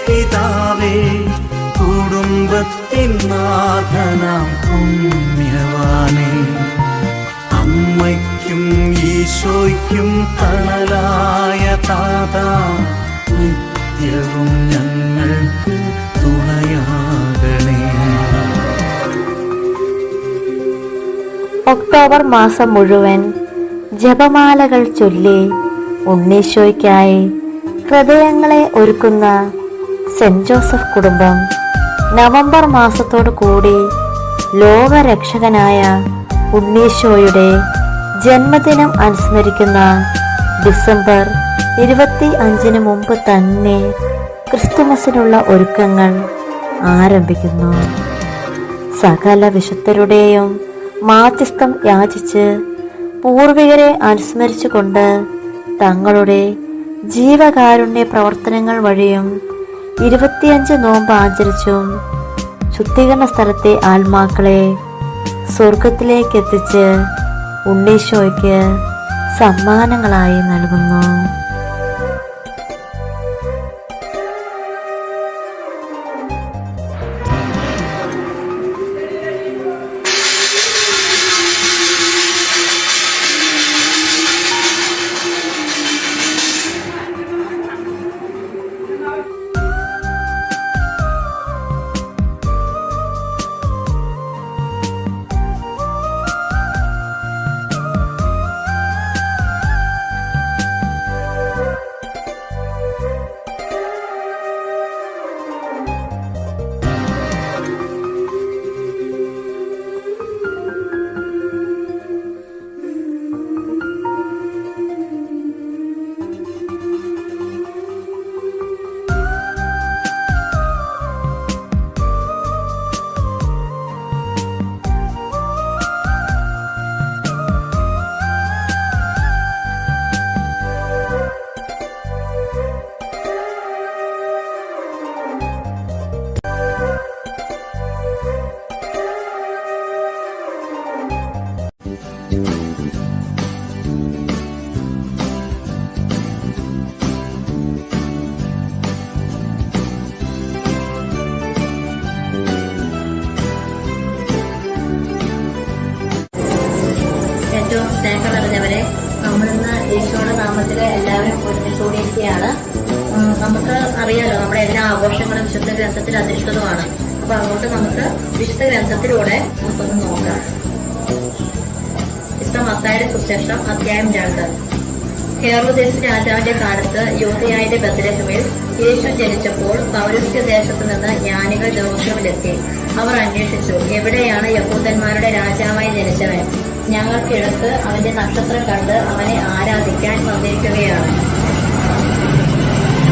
പിതാവേ, കുടുംബത്തിൻ നാഥനാം പുണ്യവാനേ, അമ്മയ്ക്കും ഈശോയ്ക്കും തണലായ താതാ, നിത്യവും ഞങ്ങൾക്ക് തുണയാകണേ. ഒക്ടോബർ മാസം മുഴുവൻ ജപമാലകൾ ചൊല്ലി ഉണ്ണീശോയ്ക്കായി ഹൃദയങ്ങളെ ഒരുക്കുന്ന സെന്റ് ജോസഫ് കുടുംബം നവംബർ മാസത്തോടു കൂടി ലോകരക്ഷകനായ ഉണ്ണീശോയുടെ ജന്മദിനം അനുസ്മരിക്കുന്ന ഡിസംബർ 25 മുമ്പ് തന്നെ ക്രിസ്തുമസിനുള്ള ഒരുക്കങ്ങൾ ആരംഭിക്കുന്നു. സകല വിശുദ്ധരുടെയും മാധ്യസ്ഥം യാചിച്ച് പൂർവികരെ അനുസ്മരിച്ചുകൊണ്ട് തങ്ങളുടെ ജീവകാരുണ്യ പ്രവർത്തനങ്ങൾ വഴിയും 25 നോമ്പ് ആചരിച്ചും ശുദ്ധീകരണ സ്ഥലത്തെ ആത്മാക്കളെ സ്വർഗത്തിലേക്ക് എത്തിച്ച് ഉണ്ണീശോയ്ക്ക് സമ്മാനങ്ങളായി നൽകുന്നു. ഏറ്റവും സ്നേഹം നിറഞ്ഞവരെ, നമ്മളിന്ന് ഈശോയുടെ നാമത്തിൽ എല്ലാവരും ഒരുമിച്ച് കൂടിയിരിക്കുകയാണ്. നമുക്ക് അറിയാലോ, നമ്മുടെ എല്ലാ ആഘോഷങ്ങളും വിശുദ്ധ ഗ്രന്ഥത്തിൽ അധിഷ്ഠിതമാണ്. അപ്പൊ അതുകൊണ്ട് നമുക്ക് വിശുദ്ധ ഗ്രന്ഥത്തിലൂടെ നമുക്കൊന്ന് നോക്കാം. വിശുദ്ധ മത്തായിയുടെ സുവിശേഷം അധ്യായം 2. ഹെരോദേസ് രാജാവിന്റെ കാലത്ത് യൂദയായിലെ ബത്ലഹേമിൽ യേശു ജനിച്ചപ്പോൾ പൗരസ്ത്യ ദേശത്ത് നിന്ന് ജ്ഞാനികൾ ജെറുസലേമിലെത്തി. അവർ അന്വേഷിച്ചു, എവിടെയാണ് യഹൂദന്മാരുടെ രാജാവായി ജനിച്ചവൻ? ഞങ്ങൾ കിഴക്ക് അവന്റെ നക്ഷത്രം കണ്ട് അവനെ ആരാധിക്കാൻ വന്നിരിക്കുകയാണ്.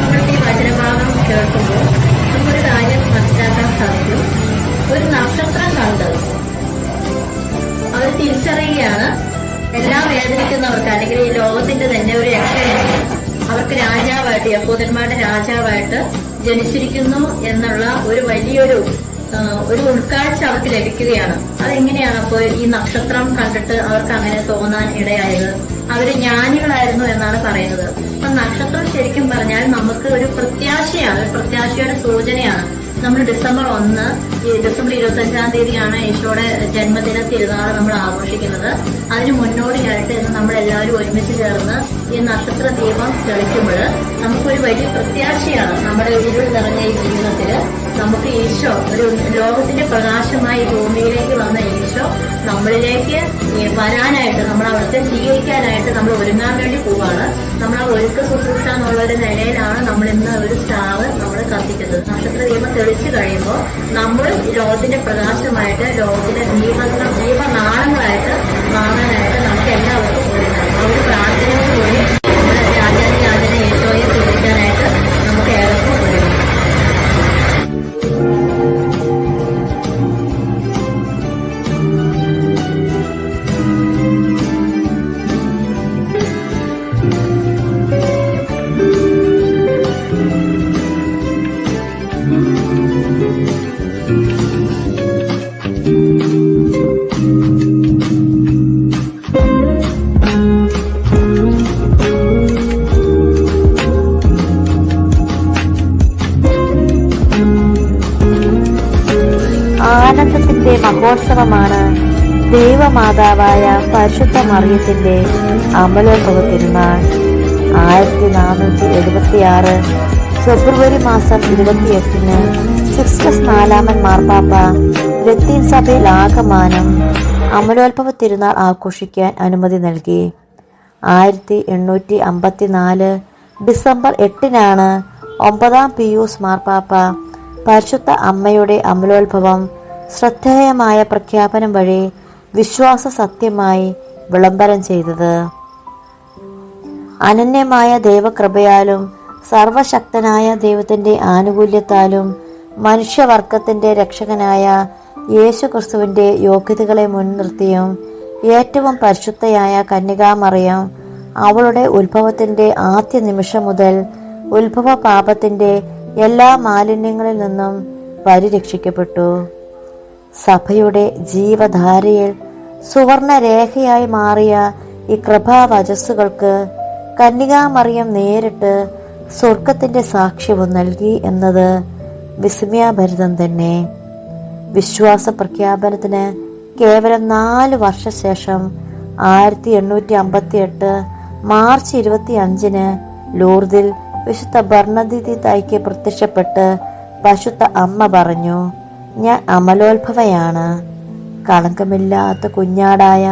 നമ്മൾക്ക് ഈ വചനഭാഗം കേൾക്കുമ്പോൾ നമുക്കൊരു കാര്യം മനസ്സിലാക്കാൻ സാധിക്കും. ഒരു നക്ഷത്രം കണ്ട് അവർ തിരിച്ചറിയുകയാണ്, എല്ലാം വേദനിക്കുന്നവർക്ക്, അല്ലെങ്കിൽ ഈ ലോകത്തിന്റെ തന്നെ ഒരു രക്ഷയാണ്, അവർക്ക് രാജാവായിട്ട്, യഹൂദന്മാരുടെ രാജാവായിട്ട് ജനിച്ചിരിക്കുന്നു എന്നുള്ള ഒരു വലിയൊരു ഉൾക്കാഴ്ച അവർക്ക് ലഭിക്കുകയാണ്. അതെങ്ങനെയാണ് അപ്പോൾ ഈ നക്ഷത്രം കണ്ടിട്ട് അവർക്ക് അങ്ങനെ തോന്നാൻ ഇടയായത്? അവര് ജ്ഞാനികളായിരുന്നു എന്നാണ് പറയുന്നത്. അപ്പൊ നക്ഷത്രം ശരിക്കും പറഞ്ഞാൽ നമുക്ക് ഒരു പ്രത്യാശയാണ്, ഒരു പ്രത്യാശയുടെ സൂചനയാണ്. നമ്മൾ ഡിസംബർ 25-ാം തീയതിയാണ് ഈശോയുടെ ജന്മദിന തിരുനാൾ നമ്മൾ ആഘോഷിക്കുന്നത്. അതിന് മുന്നോടിയായിട്ട് ഇന്ന് നമ്മളെല്ലാവരും ഒരുമിച്ച് ചേർന്ന് ഈ നക്ഷത്ര ദീപം തെളിക്കുമ്പോൾ നമുക്കൊരു വലിയ പ്രത്യാശയാണ്. നമ്മുടെ ഇരുൾ നിറഞ്ഞ ഈ ജീവിതത്തില് നമുക്ക് ഈശോ, ഒരു ലോകത്തിന്റെ പ്രകാശമായി ഭൂമിയിലേക്ക് വന്ന ഈശോ നമ്മളിലേക്ക് വരാനായിട്ട്, നമ്മൾ അവിടുത്തെ സ്വീകരിക്കാനായിട്ട് നമ്മൾ ഒരുങ്ങാൻ വേണ്ടി പോവാണ്. നമ്മൾ ആ ഒരുക്ക ശുശ്രൂഷ എന്നുള്ള ഒരു നിലയിലാണ് നമ്മൾ ഇന്ന് ഒരു സ്റ്റാവ് നമ്മൾ കത്തിക്കുന്നത്. നക്ഷത്ര ദീപം തെളിച്ചു കഴിയുമ്പോൾ നമ്മൾ ലോകത്തിന്റെ പ്രകാശമായിട്ട്, ലോകത്തിന്റെ ദീപനാളങ്ങളായിട്ട് മാറാനായിട്ട് നമുക്ക് എല്ലാവർക്കും ഒരുങ്ങാം. ആ ഒരു പ്രാർത്ഥനയോടുകൂടി നമ്മുടെ രാജാതിരാജനെ ഈശോയെ സ്തുതിക്കാനായിട്ട് നമുക്ക് ഏവർക്കും ഒരുങ്ങാം. മഹോത്സവമാണ് ദൈവമാതാവായ പരിശുദ്ധ മറിയത്തിന്റെ അമലോത്ഭവ തിരുനാൾ. 1476 ഫെബ്രുവരി മാസം 28-ന് സിക്സ്റ്റസ് നാലാമൻ മാർപ്പാപ്പ ലത്തീൻ സഭയിൽ ആകമാനം അമലോത്ഭവ തിരുനാൾ ആഘോഷിക്കാൻ അനുമതി നൽകി. 1854 ഡിസംബർ 8-നാണ് 9-ാം പിയൂസ് മാർപ്പാപ്പ പരിശുദ്ധ അമ്മയുടെ അമലോത്ഭവം ശ്രദ്ധേയമായ പ്രഖ്യാപനം വഴി വിശ്വാസ സത്യമായി വിളംബരം ചെയ്തത്. അനന്യമായ ദൈവകൃപയാലും സർവശക്തനായ ദൈവത്തിന്റെ ആനുകൂല്യത്താലും മനുഷ്യവർഗത്തിന്റെ രക്ഷകനായ യേശു ക്രിസ്തുവിന്റെ യോഗ്യതകളെ മുൻനിർത്തിയും ഏറ്റവും പരിശുദ്ധയായ കന്യകാമറിയം അവളുടെ ഉത്ഭവത്തിന്റെ ആദ്യ നിമിഷം മുതൽ ഉത്ഭവ പാപത്തിന്റെ എല്ലാ മാലിന്യങ്ങളിൽ നിന്നും പരിരക്ഷിക്കപ്പെട്ടു. സഭയുടെ ജീവധാരയിൽ സുവർണ രേഖയായി മാറിയ ഈ കൃപാവചസ്സുകൾക്ക് കന്യകാമറിയം നേരിട്ട് സ്വർഗത്തിന്റെ സാക്ഷ്യവും നൽകി എന്നത് വിസ്മയാഭരിതം തന്നെ. വിശ്വാസ പ്രഖ്യാപനത്തിന് കേവലം 4 വർഷശേഷം 1858 മാർച്ച് 25-ന് ലൂർദിൽ വിശുദ്ധ ബർണദീതായ്ക്ക് പ്രത്യക്ഷപ്പെട്ട് പരിശുദ്ധ അമ്മ പറഞ്ഞു, ഞാൻ അമലോത്ഭവയാണ്. കളങ്കമില്ലാത്ത കുഞ്ഞാടായ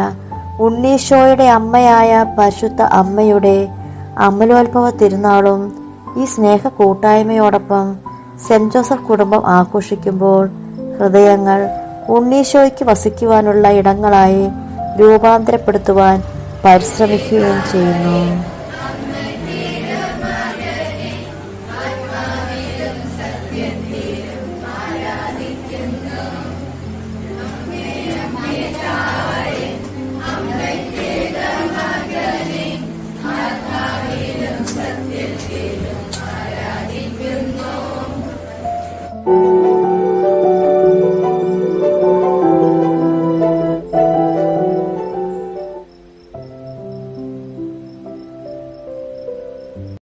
ഉണ്ണീശോയുടെ അമ്മയായ പരിശുദ്ധ അമ്മയുടെ അമലോത്ഭവ തിരുനാളും ഈ സ്നേഹ കൂട്ടായ്മയോടൊപ്പം സെന്റ് ജോസഫ് കുടുംബം ആഘോഷിക്കുമ്പോൾ ഹൃദയങ്ങൾ ഉണ്ണീശോയ്ക്ക് വസിക്കുവാനുള്ള ഇടങ്ങളായി രൂപാന്തരപ്പെടുത്തുവാൻ പരിശ്രമിക്കുകയും ചെയ്യുന്നു. you.